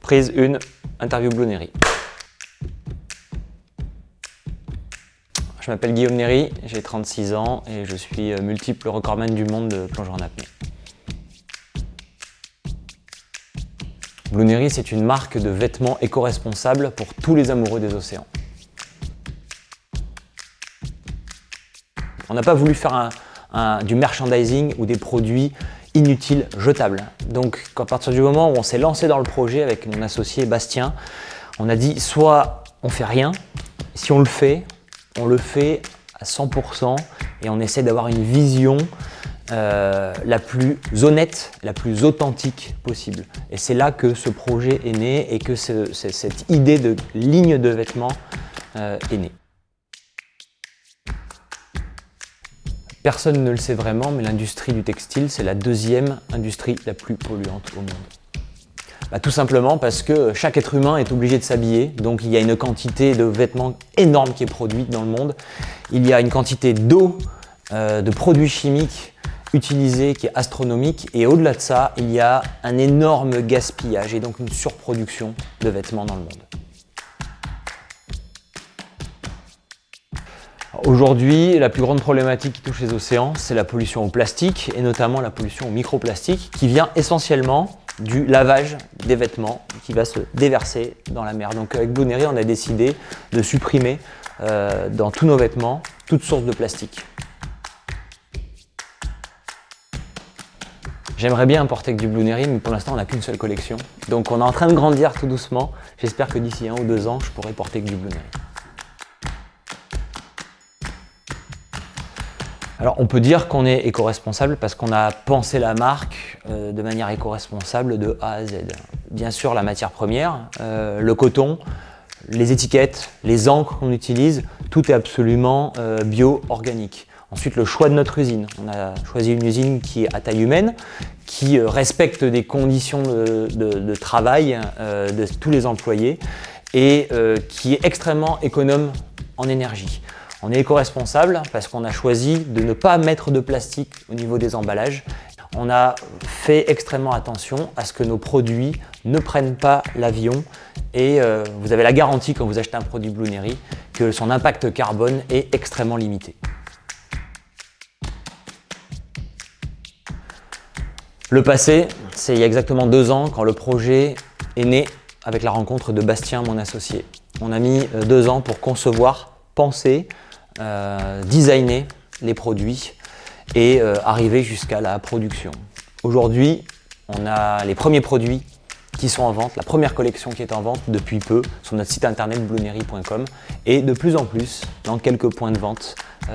Prise 1, interview Blue Néry. Je m'appelle Guillaume Néry, j'ai 36 ans et je suis multiple recordman du monde de plongeur en apnée. Blue Néry, c'est une marque de vêtements éco-responsables pour tous les amoureux des océans. On n'a pas voulu faire du merchandising ou des produits inutiles, jetables. Donc, à partir du moment où on s'est lancé dans le projet avec mon associé Bastien, on a dit soit on fait rien, si on le fait à 100% et on essaie d'avoir une vision la plus honnête, la plus authentique possible. Et c'est là que ce projet est né et que cette idée de ligne de vêtements est née. Personne ne le sait vraiment, mais l'industrie du textile, c'est la deuxième industrie la plus polluante au monde. Tout simplement parce que chaque être humain est obligé de s'habiller, donc il y a une quantité de vêtements énorme qui est produite dans le monde. Il y a une quantité d'eau, de produits chimiques utilisés qui est astronomique, et au-delà de ça, il y a un énorme gaspillage et donc une surproduction de vêtements dans le monde. Aujourd'hui, la plus grande problématique qui touche les océans, c'est la pollution au plastique et notamment la pollution au microplastique qui vient essentiellement du lavage des vêtements qui va se déverser dans la mer. Donc avec Blue Néry, on a décidé de supprimer dans tous nos vêtements toute source de plastique. J'aimerais bien importer que du Blue Néry, mais pour l'instant on n'a qu'une seule collection. Donc on est en train de grandir tout doucement. J'espère que d'ici 1 ou 2 ans, je pourrai porter que du Blue Néry. Alors on peut dire qu'on est éco-responsable parce qu'on a pensé la marque de manière éco-responsable de A à Z. Bien sûr la matière première, le coton, les étiquettes, les encres qu'on utilise, tout est absolument bio-organique. Ensuite le choix de notre usine. On a choisi une usine qui est à taille humaine, qui respecte des conditions de travail de tous les employés et qui est extrêmement économe en énergie. On est éco-responsable parce qu'on a choisi de ne pas mettre de plastique au niveau des emballages. On a fait extrêmement attention à ce que nos produits ne prennent pas l'avion et vous avez la garantie quand vous achetez un produit Blue Néry que son impact carbone est extrêmement limité. Le passé, c'est il y a exactement 2 ans quand le projet est né avec la rencontre de Bastien, mon associé. On a mis 2 ans pour concevoir, penser, designer les produits et arriver jusqu'à la production. Aujourd'hui, on a les premiers produits qui sont en vente, la première collection qui est en vente depuis peu sur notre site internet bluenery.com et de plus en plus dans quelques points de vente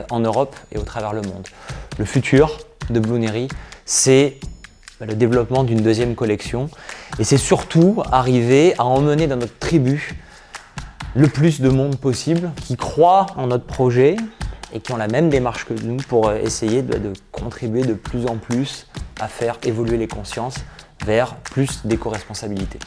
en Europe et au travers le monde. Le futur de Blue Néry, c'est le développement d'une deuxième collection et c'est surtout arriver à emmener dans notre tribu le plus de monde possible qui croient en notre projet et qui ont la même démarche que nous pour essayer de contribuer de plus en plus à faire évoluer les consciences vers plus d'éco-responsabilité.